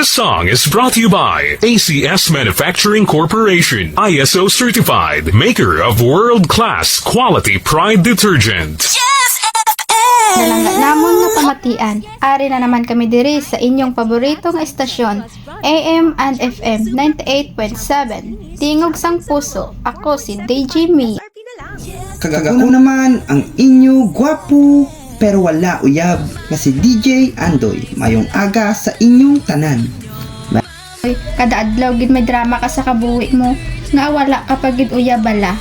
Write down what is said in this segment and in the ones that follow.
This song is brought to you by ACS Manufacturing Corporation, ISO certified, maker of world-class quality Pride detergent. Nalangga namon nga pamatian, ari na naman kami diri sa inyong paboritong estasyon, AM and FM 98.7. Tingog sang puso, ako si DJ Me. Kagako naman ang inyo gwapo pero wala uyab nga si DJ Andoy. Mayong aga sa inyong tanan. Kada adlaw gid may drama ka sa kabuhi mo, nga wala ka pa gid uyab bala.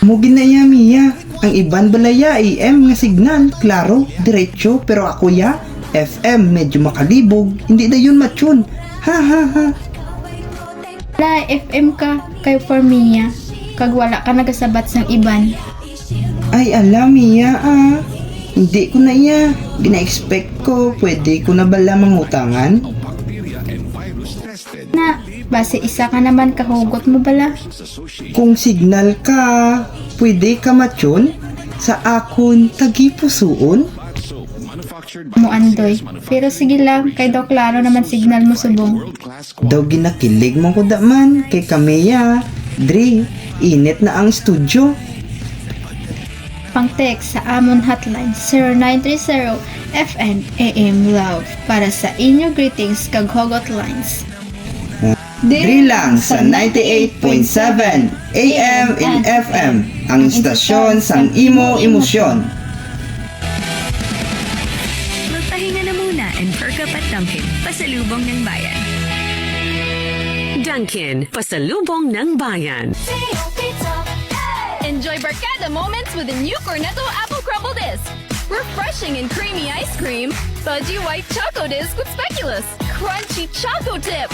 Mo ginaya Mia, ang iban balaya AM nga signal, klaro, diretso, pero ako ya FM medyo makalibog, hindi dayon matyon. Ha ha ha. Wala FM ka kay for Mia, kag wala ka nagasabat sang iban. Ay alam Mia hindi ko na iya, gina-expect ko, pwede ko na bala mangutangan? Na, base isa ka naman kahugot mo bala. Kung signal ka, pwede ka matyon? Sa akon tagipusoon? Mo Andoy, pero sige lang, kay daw klaro naman signal mo subong. Daw ginakilig mo ko daman, kay Kameya. Dre, init na ang studio. Pang-text sa amon hotline 0930 FM AM Love para sa inyo greetings kag hugot lines. Dre lang sa 98.7 AM and FM, ang istasyon sang imo emosyon. Magpahinga na muna and perk up at Dunkin, pasalubong ng bayan. Dunkin, pasalubong ng bayan. Enjoy barkada moments with the new Cornetto Apple Crumble Disc. Refreshing and creamy ice cream, fudgy white choco disc with speculoos, crunchy choco dip,